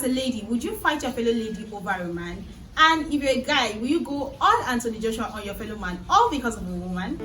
a lady, would you fight your fellow lady over a man? And if you're a guy, will you go all Anthony Joshua on your fellow man, all because of a woman?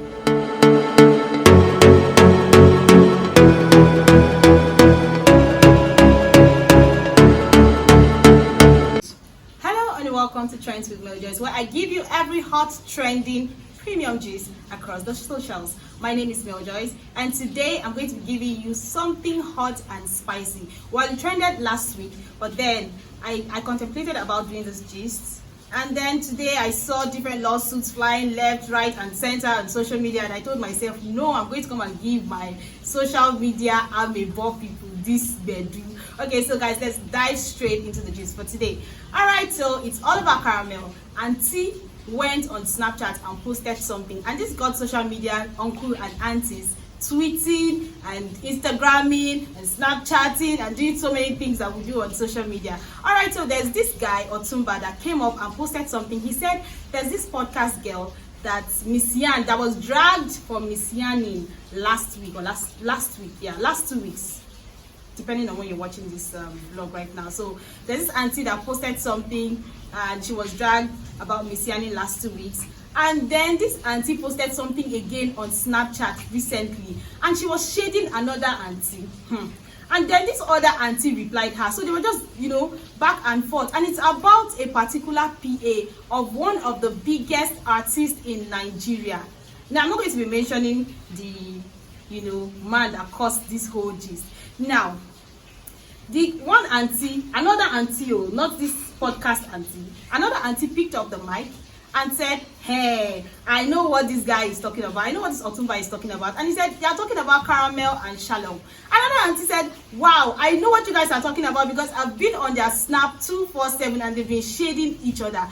Hello and welcome to Trends with Melodies, where I give you every hot, trending, premium gist across the socials. My name is Mel Joyce, and today I'm going to be giving you something hot and spicy. Well, it trended last week, but then I contemplated about doing this gist, and then today I saw different lawsuits flying left, right, and center on social media, and I told myself, no, I'm going to come and give my social media amebo people this bedroom. Okay, so guys, let's dive straight into the gist for today. All right, so it's all about caramel. Auntie went on Snapchat and posted something, and this got social media uncle and aunties tweeting and Instagramming and Snapchatting and doing so many things that we do on social media. All right, so there's this guy Otumba that came up and posted something. He said there's this podcast girl that Miss Yan that was dragged for Miss Yanning last week or last 2 weeks, depending on when you're watching this vlog right now. So there's this auntie that posted something and she was dragged about Miss Yanni last 2 weeks, and then this auntie posted something again on Snapchat recently, and she was shading another auntie, and then this other auntie replied her. So they were just back and forth, and it's about a particular PA of one of the biggest artists in Nigeria. Now I'm not going to be mentioning the man that caused this whole gist. Now, the one auntie, another auntie, not this podcast auntie, another auntie picked up the mic and said, hey, I know what this guy is talking about. I know what this Otumba is talking about. And he said, they are talking about Caramel and Shalom. Another auntie said, wow, I know what you guys are talking about because I've been on their Snap 247 and they've been shading each other.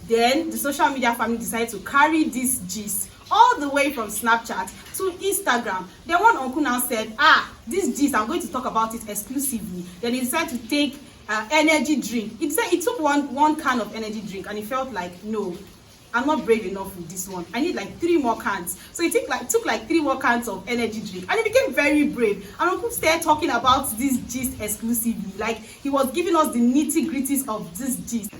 Then the social media family decided to carry this gist all the way from Snapchat to Instagram. Then one uncle now said, this gist, I'm going to talk about it exclusively. Then he decided to take energy drink. He said he took one can of energy drink and he felt like, no, I'm not brave enough with this one. I need like 3 more cans. So he took like 3 more cans of energy drink, and he became very brave. And uncle started talking about this gist exclusively, like he was giving us the nitty-gritties of this gist.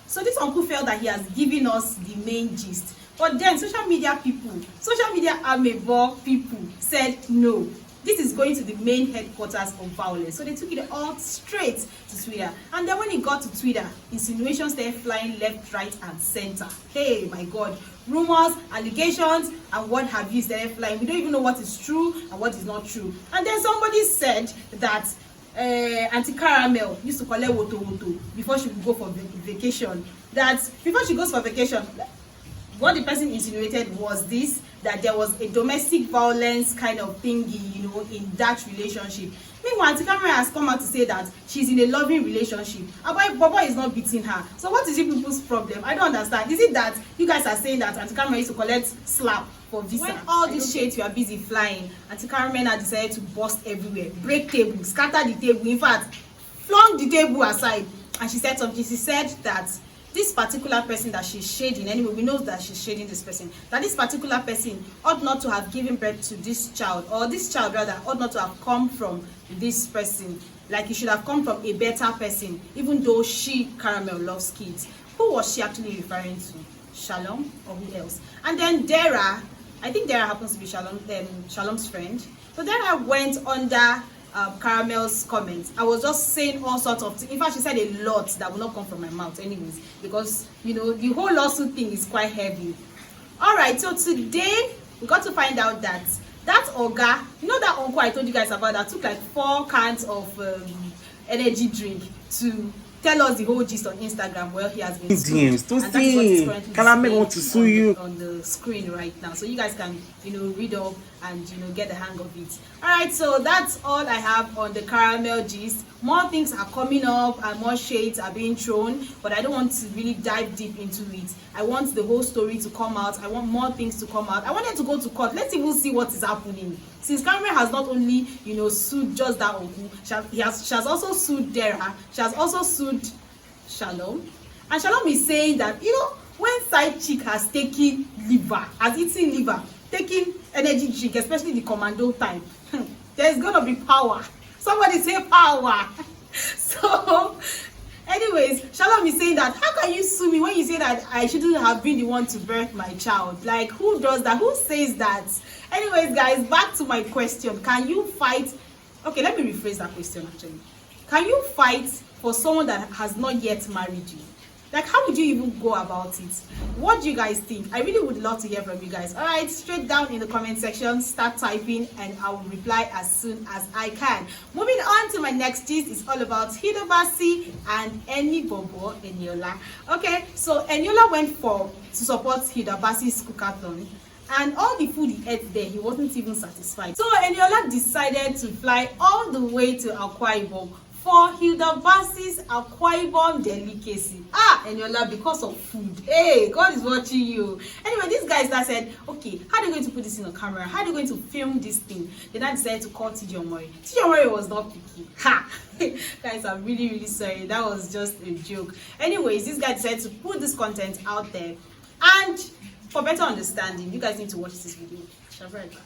So this uncle felt that he has given us the main gist. But then social media amebo people said no, this is going to the main headquarters of violence. So they took it all straight to Twitter. And then when it got to Twitter, insinuations started flying left, right, and center. Hey, my God. Rumors, allegations, and what have you started flying. We don't even know what is true and what is not true. And then somebody said that Auntie Caramel used to collect woto before she would go for vacation. That before she goes for vacation, what the person insinuated was this, that there was a domestic violence kind of thingy, in that relationship. Meanwhile, Auntie Caramel has come out to say that she's in a loving relationship. Baba is not beating her. So what is you people's problem? I don't understand. Is it that you guys are saying that Auntie Caramel used to collect slap for visa? When all these shades you are busy flying, Auntie Caramel now decided to bust everywhere, break table, scatter the table, in fact, flung the table aside. And she said something. She said that this particular person that she's shading, anyway, we know that she's shading this person, that this particular person ought not to have given birth to this child, or this child rather ought not to have come from this person. Like, it should have come from a better person, even though she, Caramel, loves kids. Who was she actually referring to? Shalom, or who else? And then Dara, I think Dara happens to be Shalom's friend. So Dara went under Caramel's comments. I was just saying all sorts of things. In fact, she said a lot that will not come from my mouth anyways, because the whole lawsuit thing is quite heavy. All right, so today we got to find out that Oga, that uncle I told you guys about that took like 4 cans of energy drink to tell us the whole gist on Instagram. Well, he has been sued, and that's what is currently Caramel want to sue you on the screen right now, so you guys can read up and get the hang of it. All right, so that's all I have on the Caramel gist. More things are coming up and more shades are being thrown, but I don't want to really dive deep into it. I want the whole story to come out. I want more things to come out. I want them to go to court. Let's even see what is happening, since Caramel has not only sued just that uncle, she has also sued Dara, she has also sued Shalom, and Shalom is saying that when side chick has taken liver, has eaten liver, taking energy drink, especially the commando time, there's gonna be power. Somebody say power. So Anyways, Shalom is saying that how can you sue me when you say that I shouldn't have been the one to birth my child? Like, who does that? Who says that? Anyways, guys, back to my question. Can you fight? Okay, let me rephrase that question actually. Can you fight for someone that has not yet married you? Like, how would you even go about it? What do you guys think? I really would love to hear from you guys. All right, straight down in the comment section, start typing, and I will reply as soon as I can. Moving on to my next gist is all about Hilda Bacci and Eniola. Okay, so Eniola went to support Hilda Bacci's cookathon, and all the food he ate there, he wasn't even satisfied. So Eniola decided to fly all the way to Akwa Ibom for Hilda Bacci's Akwa Ibom delicacy. Eniola, because of food. Hey, God is watching you. Anyway, these guys that said, okay, how are they going to put this in a camera? How are they going to film this thing? They now decided to call TJ Omori. TJ Omori was not picky. Ha! Guys, I'm really, really sorry. That was just a joke. Anyways, this guy decided to put this content out there. And for better understanding, you guys need to watch this video. Shall be right back.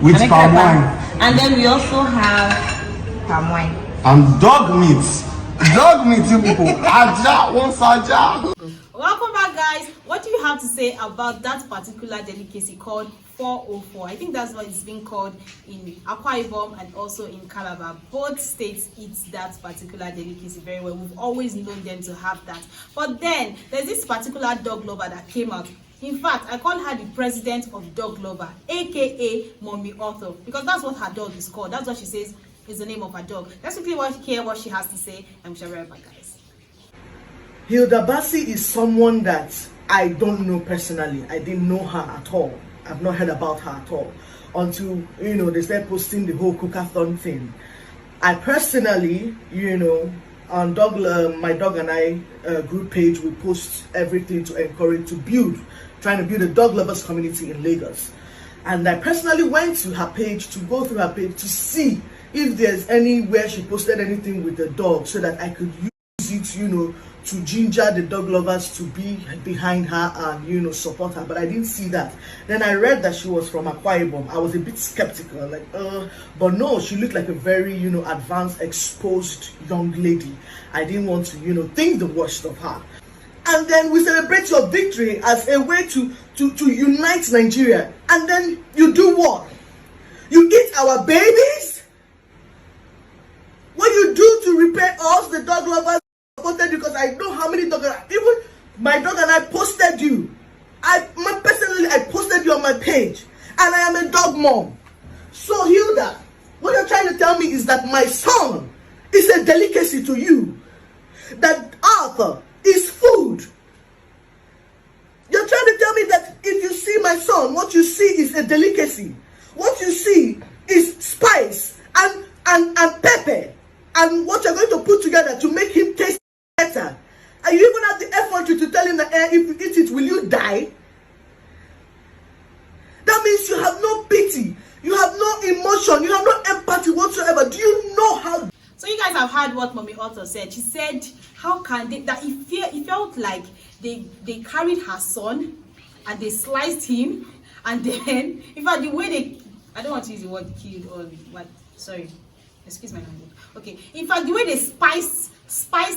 With palm wine. And then we also have palm wine. And dog meat. Dog meat, you people. Aja, one saja. Welcome back, guys. What do you have to say about that particular delicacy called 404? I think that's what it's being called in Akwa Ibom and also in Calabar. Both states eat that particular delicacy very well. We've always known them to have that. But then there's this particular dog lover that came out. In fact, I call her the president of dog lover, aka Mommy Author, because that's what her dog is called. That's what she says is the name of her dog. Let's quickly hear what she has to say, and we shall be right back, guys. Hilda Bacci is someone that I don't know personally. I didn't know her at all. I've not heard about her at all until, they started posting the whole cookathon thing. I personally, on my dog and I group page, we post everything to encourage, trying to build a dog lovers community in Lagos. And I personally went to her page, to go through her page to see if there's anywhere she posted anything with the dog so that I could use it, to ginger the dog lovers to be behind her and, support her. But I didn't see that. Then I read that she was from Akwa Ibom. I was a bit skeptical, but no, she looked like a very, advanced, exposed young lady. I didn't want to, think the worst of her. And then we celebrate your victory as a way to unite Nigeria. And then you do what? You eat our babies? What you do to repay us, the dog lovers, supported you, because I know how many dogs, even my dog and I posted you. Personally, I posted you on my page. And I am a dog mom. So Hilda, what you're trying to tell me is that my son is a delicacy to you. That Arthur is food. You're trying to tell me that if you see my son, what you see is a delicacy. What you see is spice and pepper, and what you're going to put together to make him taste better. And you even have the effort to tell him that if you eat it, will you die? That means you have no pity, you have no emotion, you have no empathy whatsoever. Do you know how? So you guys have heard what Mommy Author said. She said, how can they, that it felt like they carried her son and they sliced him, and then, in fact, the way they, I don't want to use the word killed or what, sorry, excuse my language. Okay, in fact, the way they spiced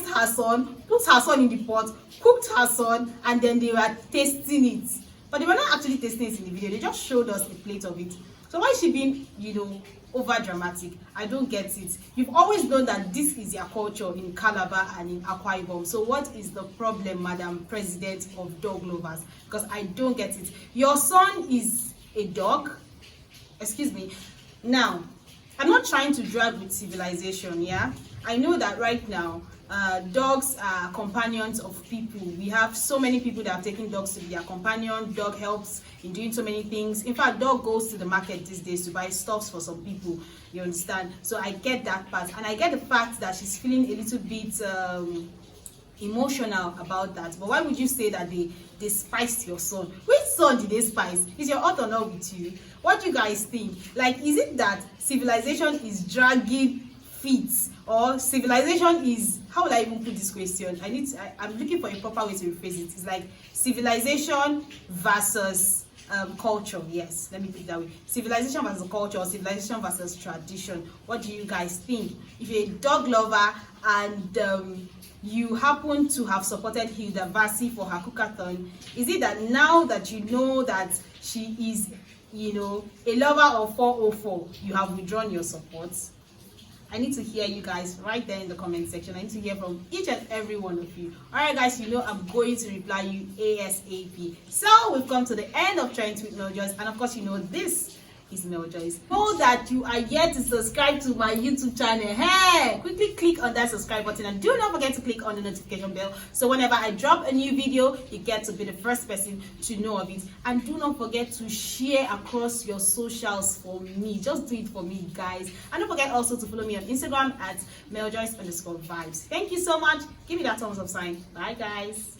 her son, put her son in the pot, cooked her son, and then they were tasting it. But they were not actually tasting it in the video. They just showed us a plate of it. So why is she being, over dramatic? I don't get it. You've always known that this is your culture in Calabar and in Akwa Ibom. So what is the problem, Madam President of Dog Lovers? Because I don't get it. Your son is a dog. Excuse me. Now, I'm not trying to drag with civilization, yeah? I know that right now, dogs are companions of people. We have so many people that have taken dogs to be their companion. Dog helps in doing so many things. In fact, dog goes to the market these days to buy stuffs for some people. You understand? So I get that part. And I get the fact that she's feeling a little bit emotional about that. But why would you say that they spiced your son? Which son did they spice? Is your author not with you? What do you guys think? Like, is it that civilization is dragging feet, or civilization is, how will I even put this question? I'm looking for a proper way to rephrase it. It's like civilization versus culture. Yes, let me put it that way. Civilization versus culture, or civilization versus tradition. What do you guys think? If you're a dog lover and you happen to have supported Hilda Bacci for her cookathon, is it that now that you know that she is, you know, a lover of 404, you have withdrawn your support? I need to hear you guys right there in the comment section. I need to hear from each and every one of you. All right, guys, you know I'm going to reply you ASAP. So we've come to the end of Trends with Mel Joyce, and of course, you know this is Mel Joyce. Know that you are yet to subscribe to my YouTube channel. Hey, quickly click on that subscribe button, and do not forget to click on the notification bell, so whenever I drop a new video, you get to be the first person to know of it. And do not forget to share across your socials for me. Just do it for me, guys. And don't forget also to follow me on Instagram at meljoyce_vibes. Thank you so much. Give me that thumbs up sign. Bye, guys.